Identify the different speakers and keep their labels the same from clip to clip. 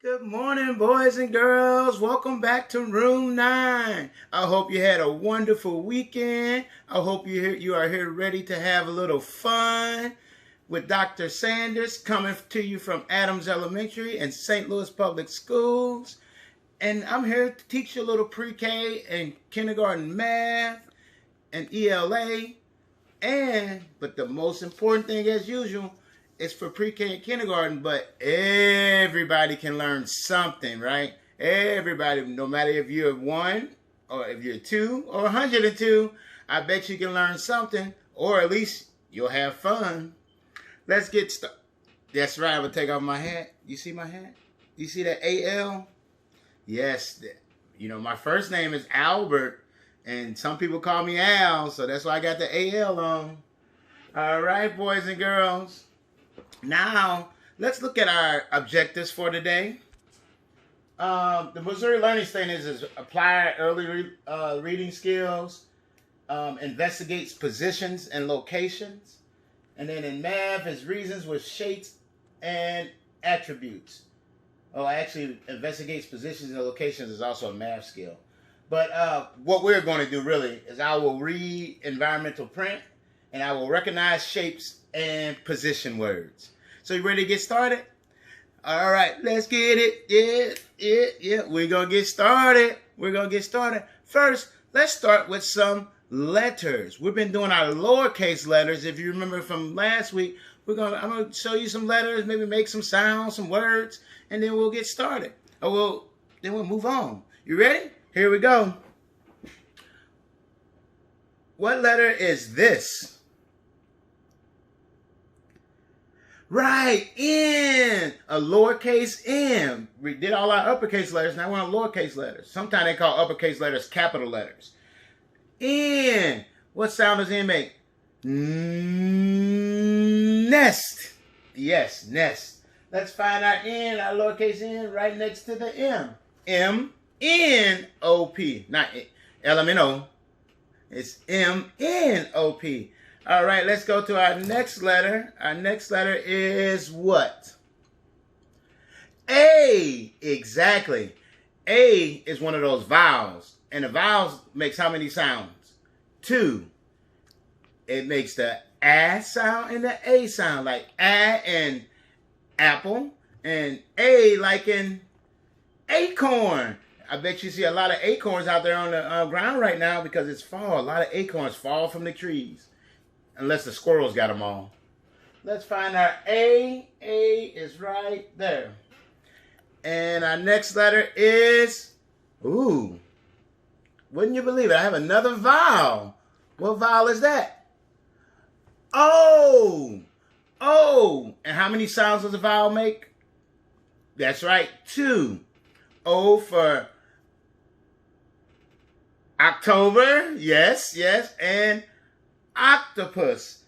Speaker 1: Good morning, boys and girls. Welcome back to Room 9. I hope you had a wonderful weekend. I hope you are here ready to have a little fun with Dr. Sanders coming to you from Adams Elementary and St. Louis Public Schools. And I'm here to teach you a little pre-K and kindergarten math and ELA. But the most important thing, as usual, it's for pre-K and kindergarten, but everybody can learn something, right? Everybody, no matter if you're 1 or if you're 2 or 102, I bet you can learn something, or at least you'll have fun. Let's get started. That's right, I'm going to take off my hat. You see my hat? You see that AL? Yes. My first name is Albert, and some people call me Al, so that's why I got the AL on. All right, boys and girls. Now, let's look at our objectives for today. The Missouri Learning Standards is apply early reading skills, investigates positions and locations, and then in math is reasons with shapes and attributes. Actually, investigates positions and locations is also a math skill. But what we're going to do really is I will read environmental print, and I will recognize shapes and position words. So you ready to get started? All right, let's get it. Yeah. We're going to get started. First, let's start with some letters. We've been doing our lowercase letters. If you remember from last week, I'm going to show you some letters, maybe make some sounds, some words, and then we'll get started. Then we'll move on. You ready? Here we go. What letter is this? Right, N, a lowercase n. We did all our uppercase letters, now we're on lowercase letters. Sometimes they call uppercase letters capital letters. N, what sound does N make? Nest. Yes, nest. Let's find our N, our lowercase n, right next to the M. M-N-O-P, not L-M-N-O. It's M-N-O-P. All right, let's go to our next letter. Our next letter is what? A. Exactly. A is one of those vowels. And the vowels makes how many sounds? 2. It makes the A sound and the A sound, like A in apple and A like in acorn. I bet you see a lot of acorns out there on the ground right now because it's fall. A lot of acorns fall from the trees. Unless the squirrels got them all. Let's find our A. A is right there. And our next letter is, wouldn't you believe it? I have another vowel. What vowel is that? O. O. And how many sounds does a vowel make? That's right, 2. O for October. Yes. And octopus.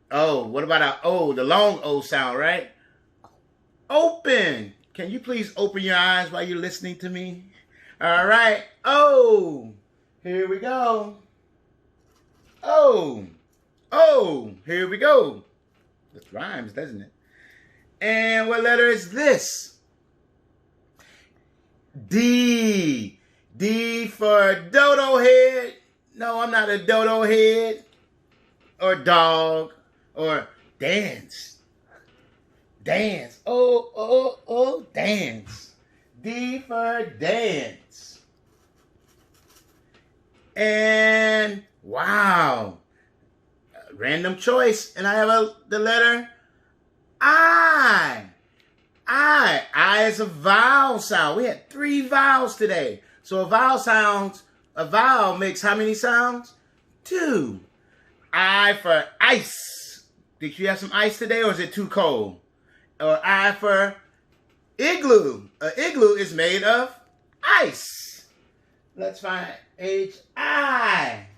Speaker 1: What about our O? The long O sound, right? Open. Can you please open your eyes while you're listening to me? All right. O. Here we go. O. Here we go. This rhymes, doesn't it? And what letter is this? D. D for dodo head. No, I'm not a dodo head. Or dog, or dance. Dance. Dance. D for dance. And wow. Random choice. And I have the letter I. I is a vowel sound. We had 3 vowels today. So a vowel makes how many sounds? 2. I for ice. Did you have some ice today or is it too cold? Or I for igloo. An igloo is made of ice. Let's find H-I.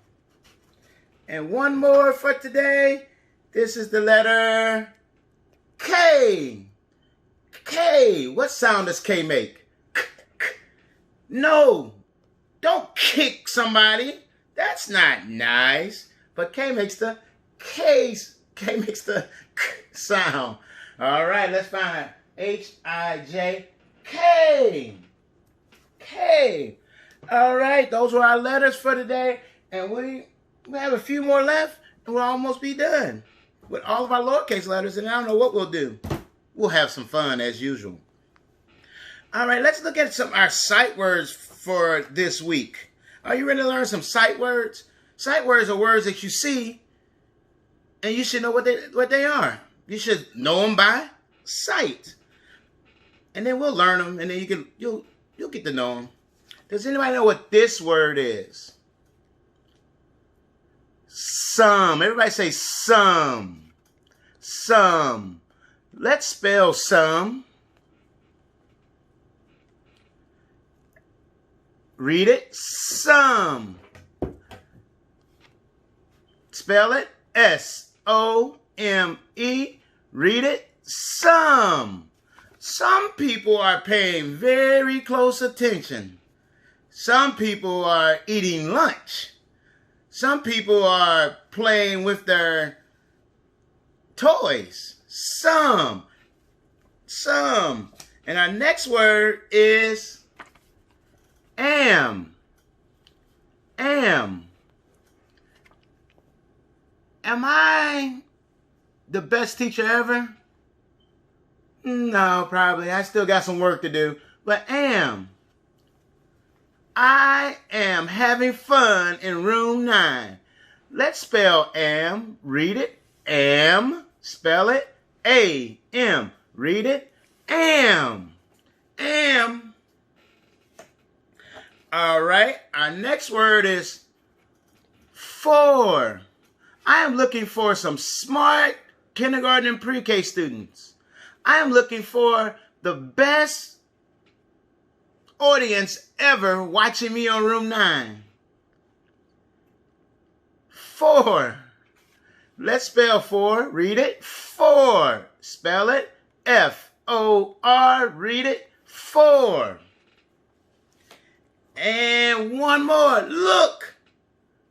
Speaker 1: And one more for today. This is the letter K. K. What sound does K make? No. Don't kick somebody. That's not nice. But K makes the K makes the K sound. All right, let's find H-I-J. K. K. All right, those were our letters for today. And we have a few more left, and we'll almost be done with all of our lowercase letters. And I don't know what we'll do. We'll have some fun as usual. All right, let's look at some of our sight words for this week. Are you ready to learn some sight words? Sight words are words that you see, and you should know what they are. You should know them by sight. And then we'll learn them, and then you'll get to know them. Does anybody know what this word is? Some. Everybody say some. Some. Let's spell some. Read it. Some. Spell it. S-O-M-E. Read it. Some. Some people are paying very close attention. Some people are eating lunch. Some people are playing with their toys. Some. Some. And our next word is am. Am. Am I the best teacher ever? No, probably. I still got some work to do. But am. I am having fun in room 9. Let's spell am. Read it. Am. Spell it. A-M. Read it. Am. Am. All right. Our next word is for. I am looking for some smart kindergarten and pre-K students. I am looking for the best audience ever watching me on room 9. For. Let's spell for. Read it. For. Spell it. F-O-R. Read it. For. And one more. Look.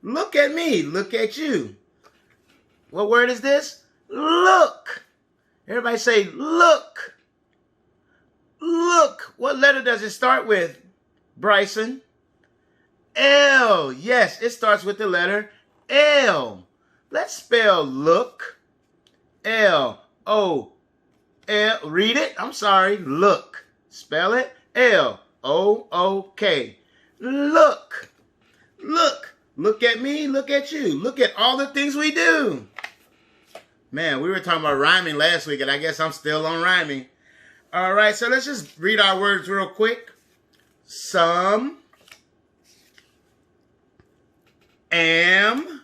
Speaker 1: Look at me. Look at you. What word is this? Look. Everybody say look. Look. What letter does it start with, Bryson? L. Yes, it starts with the letter L. Let's spell look. L-O-L. Read it. I'm sorry. Look. Spell it. L-O-O-K. Look. Look. Look at me. Look at you. Look at all the things we do. Man, we were talking about rhyming last week, and I guess I'm still on rhyming. All right, so let's just read our words real quick. Some. Am.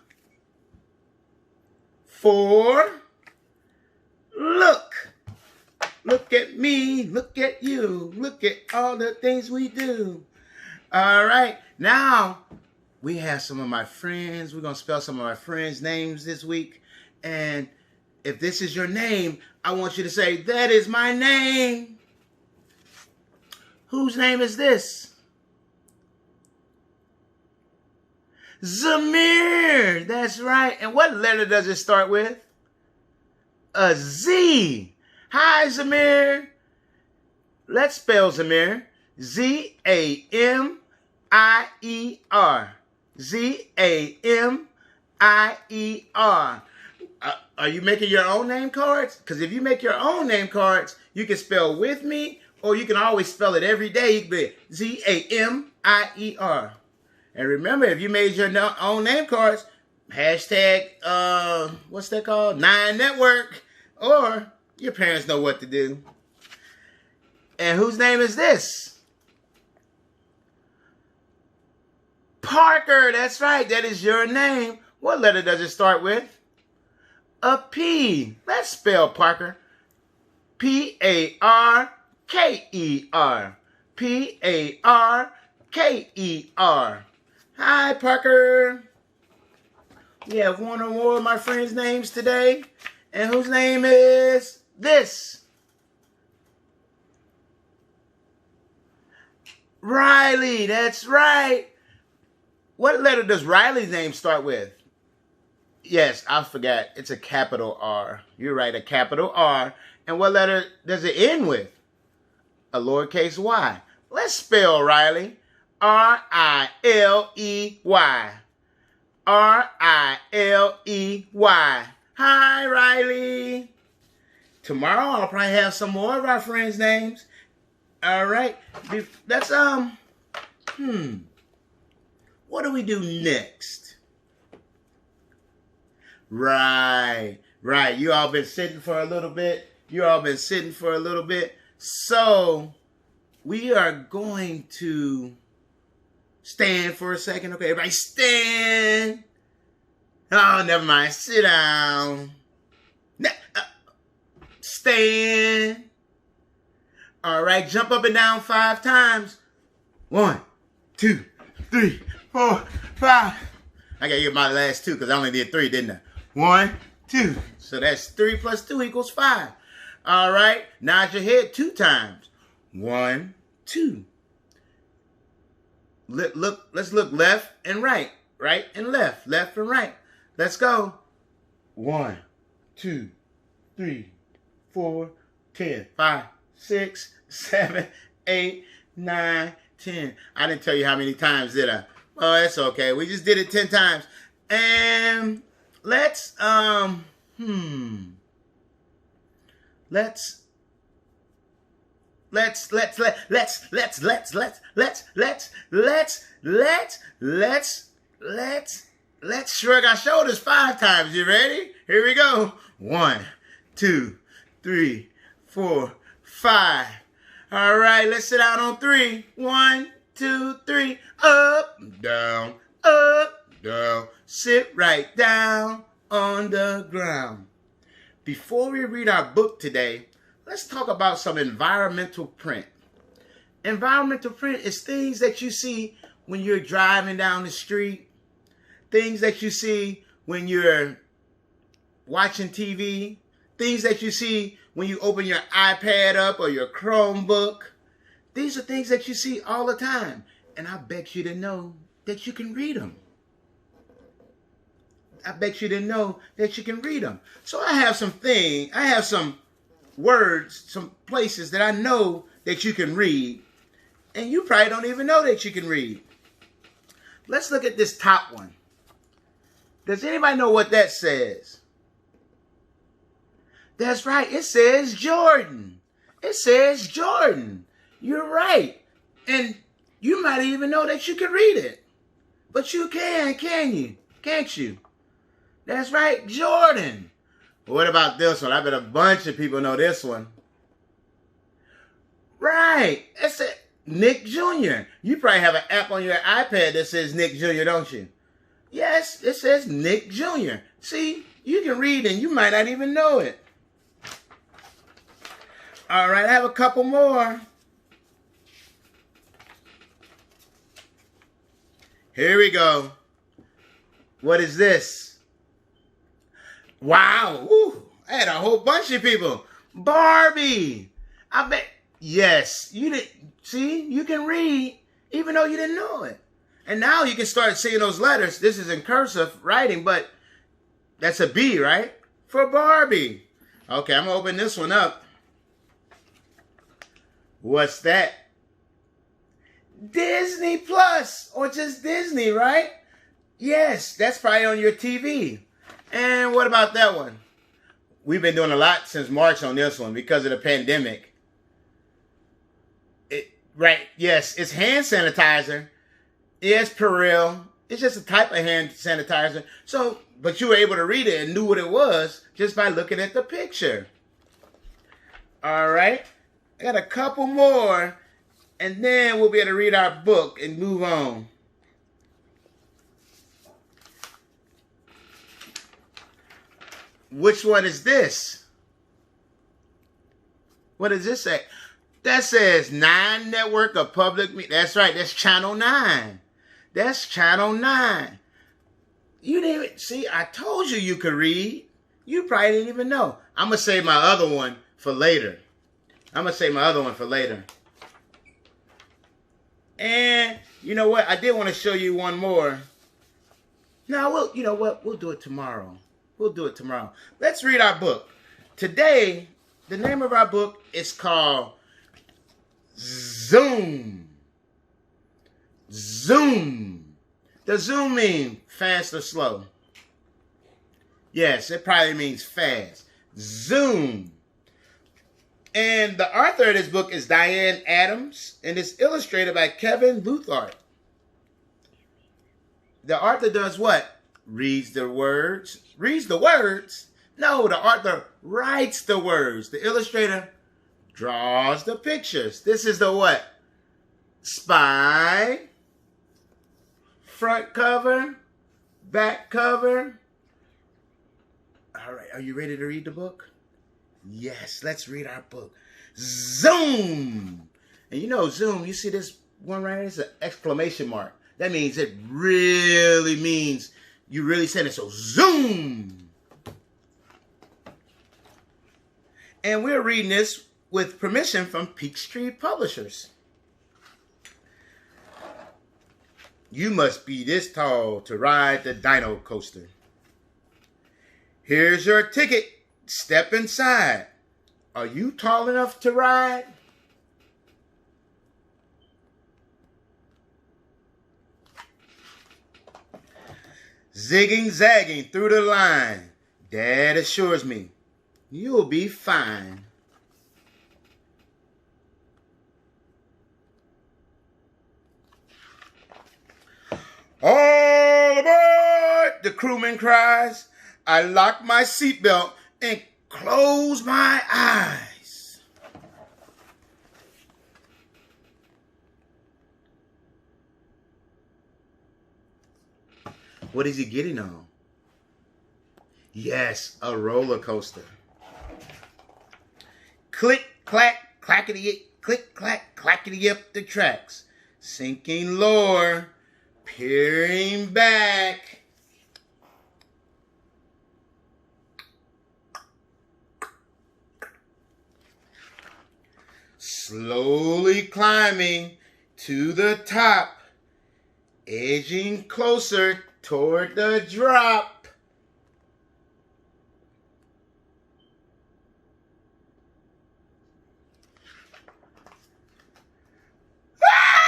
Speaker 1: For. Look. Look at me. Look at you. Look at all the things we do. All right, now we have some of my friends. We're going to spell some of my friends' names this week. And if this is your name, I want you to say, that is my name. Whose name is this? Zamir. That's right. And what letter does it start with? A Z. Hi, Zamir. Let's spell Zamir. Z-A-M-I-E-R. Z-A-M-I-E-R. Are you making your own name cards? Because if you make your own name cards, you can spell with me, or you can always spell it every day. You can be Z-A-M-I-E-R. And remember, if you made your own name cards, hashtag, what's that called? 9 Network, or your parents know what to do. And whose name is this? Parker. That's right. That is your name. What letter does it start with? A P. Let's spell Parker. P-A-R-K-E-R. P-A-R-K-E-R. Hi, Parker. We have one or more of my friends' names today. And whose name is this? Riley. That's right. What letter does Riley's name start with? Yes, I forgot. It's a capital R. You're right, a capital R. And what letter does it end with? a lowercase y. Let's spell Riley. R-I-L-E-Y. R-I-L-E-Y. Hi, Riley. Tomorrow I'll probably have some more of our friends' names. All right. That's, what do we do next? Right. You all been sitting for a little bit. So we are going to stand for a second. Okay, everybody stand. Oh, never mind. Sit down. Stand. All right, jump up and down 5 times. 1, 2, 3, 4, 5. I gotta get my last 2 because I only did 3, didn't I? 1, 2. So that's 3 plus 2 equals 5. All right, nod your head 2 times. 1, 2. Let's look left and right and left and right. Let's go. 1, 2, 3, 4, 10, 5, 6, 7, 8, 9, 10. I didn't tell you how many times, did I? Oh, that's okay. We just did it 10 times. And let's shrug our shoulders 5 times. You ready? Here we go. 1, 2, 3, 4, 5. All right, let's sit down on 3. 1, 2, 3. Up, down, up, down. Sit right down on the ground. Before we read our book today, let's talk about some environmental print. Environmental print is things that you see when you're driving down the street, things that you see when you're watching TV, things that you see when you open your iPad up or your Chromebook. These are things that you see all the time. And I bet you to know that you can read them. So I have some words, some places that I know that you can read. And you probably don't even know that you can read. Let's look at this top one. Does anybody know what that says? That's right. It says Jordan. You're right. And you might even know that you can read it. But you can you? Can't you? That's right, Jordan. What about this one? I bet a bunch of people know this one. Right. It's Nick Jr. You probably have an app on your iPad that says Nick Jr., don't you? Yes, it says Nick Jr. See, you can read and you might not even know it. All right, I have a couple more. Here we go. What is this? Wow. Woo. I had a whole bunch of people. Barbie. I bet. Yes. You did. See, you can read even though you didn't know it. And now you can start seeing those letters. This is in cursive writing, but that's a B, right? For Barbie. Okay, I'm going to open this one up. What's that? Disney Plus, or just Disney, right? Yes, that's probably on your TV. And what about that one? We've been doing a lot since March on this one because of the pandemic. Right, yes, it's hand sanitizer. Yes, Peril. It's just a type of hand sanitizer. So, but you were able to read it and knew what it was just by looking at the picture. All right. I got a couple more, and then we'll be able to read our book and move on. Which one is this? What does this say? That says 9 Network of Public Media. That's right. That's Channel 9. That's Channel 9. You didn't even see. I told you you could read. You probably didn't even know. I'm gonna save my other one for later. And you know what? I did want to show you one more. No, you know what? We'll do it tomorrow. Let's read our book. Today, the name of our book is called Zoom. Zoom. Does zoom mean fast or slow? Yes, it probably means fast. Zoom. And the author of this book is Diane Adams, and it's illustrated by Kevin Luthart. The author does what? Reads the words. Reads the words? No, the author writes the words. The illustrator draws the pictures. This is the what? Spine, front cover, back cover. All right, are you ready to read the book? Yes, let's read our book. Zoom. And you know, zoom, you see this one right here? It's an exclamation mark. That means it really means you really said it. So zoom. And we're reading this with permission from Peachtree Publishers. You must be this tall to ride the dino coaster. Here's your ticket. Step inside. Are you tall enough to ride? Zigging, zagging through the line. Dad assures me you'll be fine. All aboard! The crewman cries. I lock my seatbelt and close my eyes. What is he getting on? Yes, a roller coaster. Click, clack, clackety, click, clack, clackety up the tracks. Sinking lower, peering back. Slowly climbing to the top, edging closer toward the drop. Ah!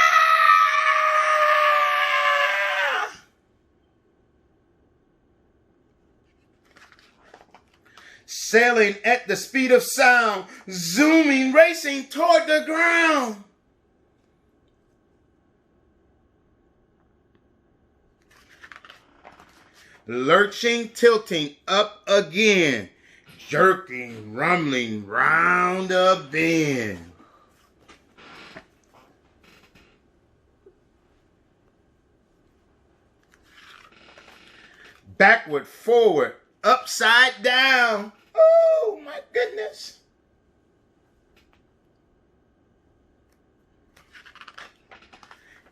Speaker 1: Sailing at the speed of sound, zooming, racing toward the ground. Lurching, tilting up again, jerking, rumbling round a bend. Backward, forward, upside down. Oh my goodness.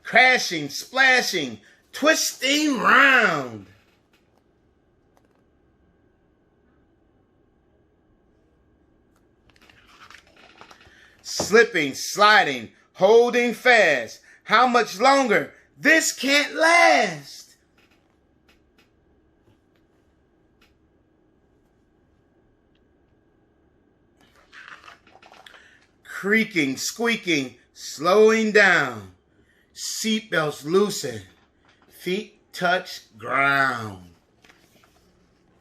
Speaker 1: Crashing, splashing, twisting round. Slipping, sliding, holding fast. How much longer? This can't last. Creaking, squeaking, slowing down. Seatbelts loosen. Feet touch ground.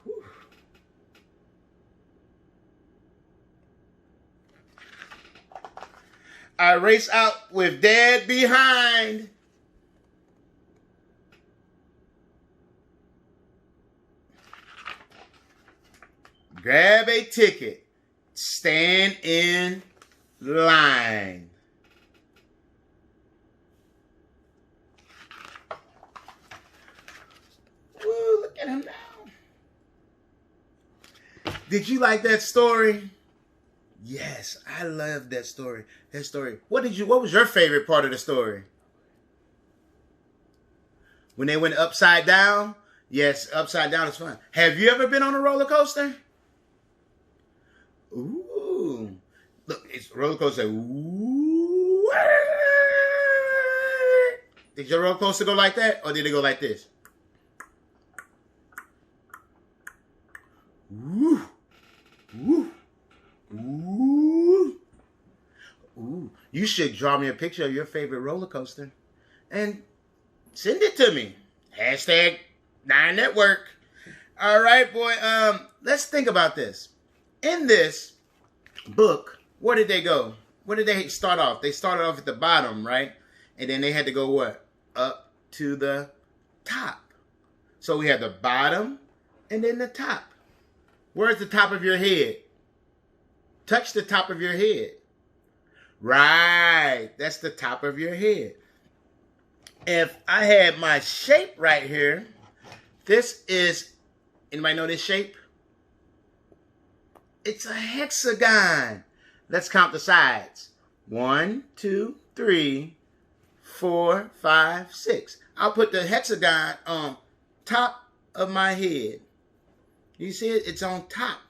Speaker 1: Whew. I race out with Dad behind. Grab a ticket. Stand in line. Woo, look at him now. Did you like that story? Yes, I love that story. What was your favorite part of the story? When they went upside down? Yes, upside down is fun. Have you ever been on a roller coaster? Ooh. Look, it's a roller coaster. Ooh. Did your roller coaster go like that? Or did it go like this? Ooh. Ooh. Ooh. Ooh, you should draw me a picture of your favorite roller coaster and send it to me. Hashtag 9 Network. All right, boy. Let's think about this. In this book, where did they go? Where did they start off? They started off at the bottom, right? And then they had to go what? Up to the top. So we have the bottom and then the top. Where's the top of your head? Touch the top of your head. Right. That's the top of your head. If I had my shape right here, this is, anybody know this shape? It's a hexagon. Let's count the sides. 1, 2, 3, 4, 5, 6. I'll put the hexagon on top of my head. You see it? It's on top.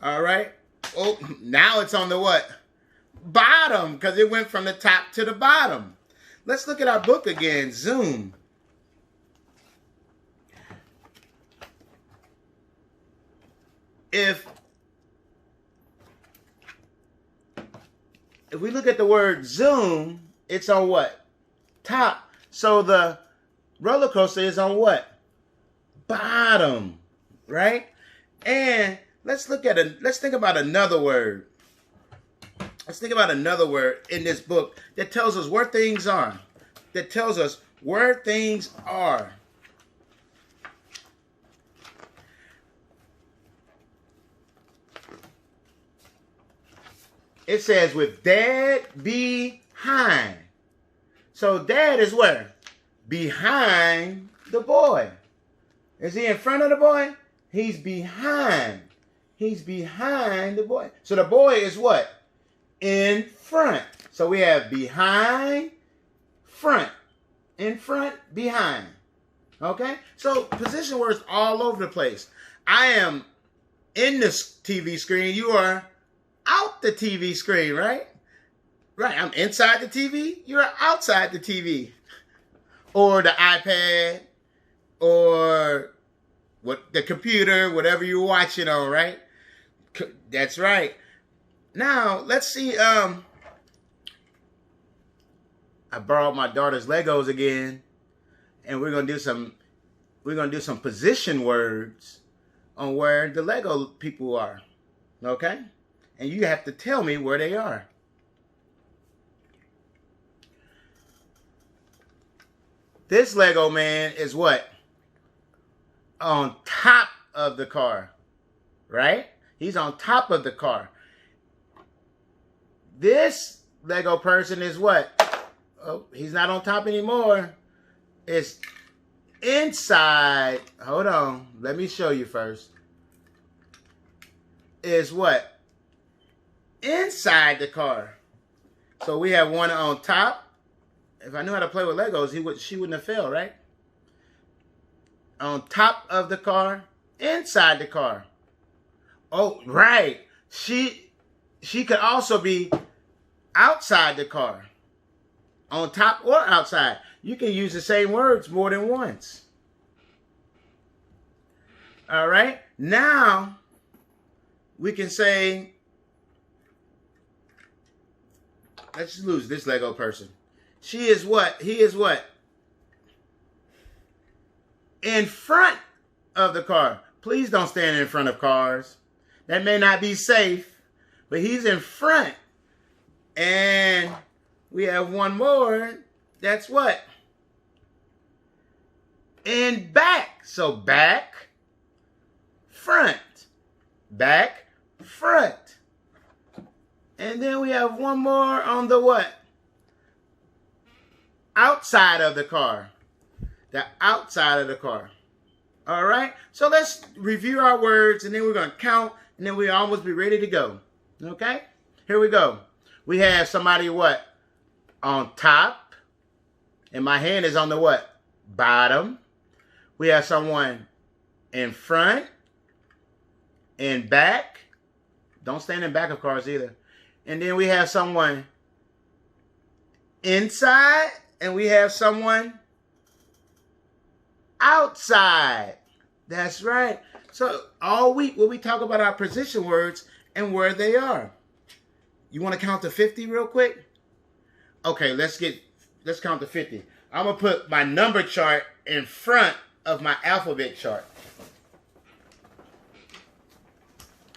Speaker 1: All right. Oh, now it's on the what? Bottom, because it went from the top to the bottom. Let's look at our book again. Zoom. If we look at the word zoom, it's on what? Top. So the roller coaster is on what? Bottom, right? And let's think about another word. Let's think about another word in this book that tells us where things are. That tells us where things are. It says with dad behind. So dad is where? Behind the boy. Is he in front of the boy? He's behind. He's behind the boy. So the boy is what? In front. So we have behind, front. In front, behind. Okay? So position words all over the place. I am in this TV screen. You are out the TV screen, right? Right. I'm inside the TV. You're outside the TV. Or the iPad. Or what the computer, whatever you're watching on, right? That's right. Now, let's see. I borrowed my daughter's Legos again, and we're gonna do some position words on where the Lego people are. Okay? And you have to tell me where they are. This Lego man is what? On top of the car. Right? He's on top of the car. This Lego person is what? Oh, he's not on top anymore. It's inside. Hold on. Let me show you first. Is what? Inside the car. So we have one on top. If I knew how to play with Legos, she wouldn't have failed, right? On top of the car, inside the car. Oh, right. She could also be outside the car. On top or outside. You can use the same words more than once. All right. Now, we can say, let's lose this Lego person. She is what? He is what? In front of the car. Please don't stand in front of cars. That may not be safe, but he's in front. And we have one more. That's what? In back. So back, front. Back, front. And then we have one more on the what? Outside of the car. The outside of the car. All right? So let's review our words, and then we're going to count, and then we'll almost be ready to go. Okay? Here we go. We have somebody what? On top. And my hand is on the what? Bottom. We have someone in front. In back. Don't stand in back of cars either. And then we have someone inside. And we have someone outside. That's right. So all week we'll be talking about our position words and where they are. You want to count to 50 real quick? Okay, let's count to 50. I'm going to put my number chart in front of my alphabet chart.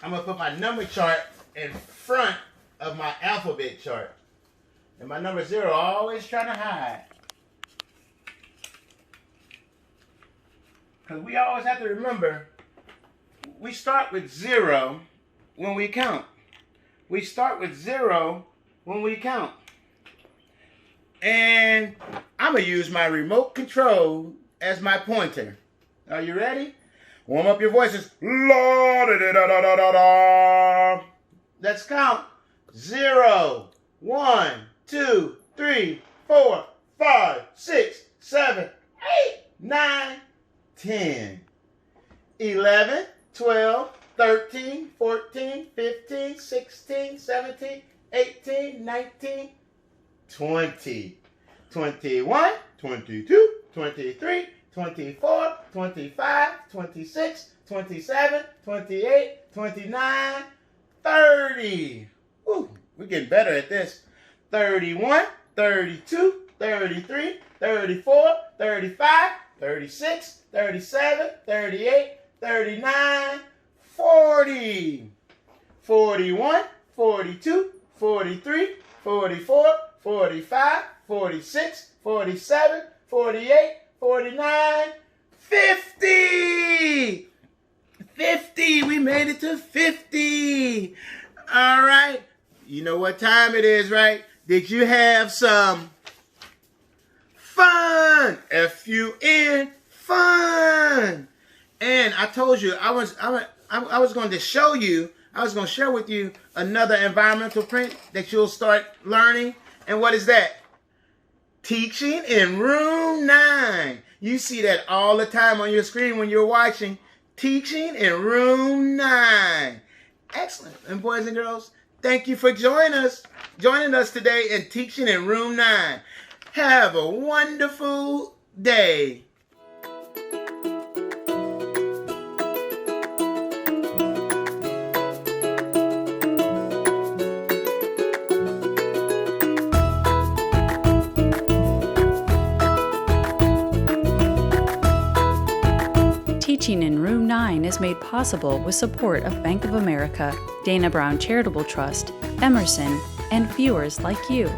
Speaker 1: I'm going to put my number chart in front of my alphabet chart. And my number 0 always trying to hide. Because we always have to remember, we start with 0 when we count. We start with 0 when we count. And I'm going to use my remote control as my pointer. Are you ready? Warm up your voices. La da da da da da da. Let's count. 0, 1, 2, 3, 4, 5, 6, 7, 8, 9, 10, 11, 12, 13, 14, 15, 16, 17, 18, 19, 20, 21, 22, 23, 24, 25, 26, 27, 28, 29, 30. Ooh, we're getting better at this. 31, 32, 33, 34, 35, 36, 37, 38, 39, 40. 41, 42, 43, 44, 45, 46, 47, 48, 49, 50! 50! We made it to 50! All right. You know what time it is, right? Did you have some fun? F-U-N, fun! And I told you I was going to show you, I was going to share with you another environmental print that you'll start learning. And what is that? Teaching in Room 9. You see that all the time on your screen when you're watching. Teaching in Room 9. Excellent. And boys and girls, thank you for joining us today in Teaching in Room 9. Have a wonderful day.
Speaker 2: Teaching in Room 9 is made possible with support of Bank of America, Dana Brown Charitable Trust, Emerson, and viewers like you.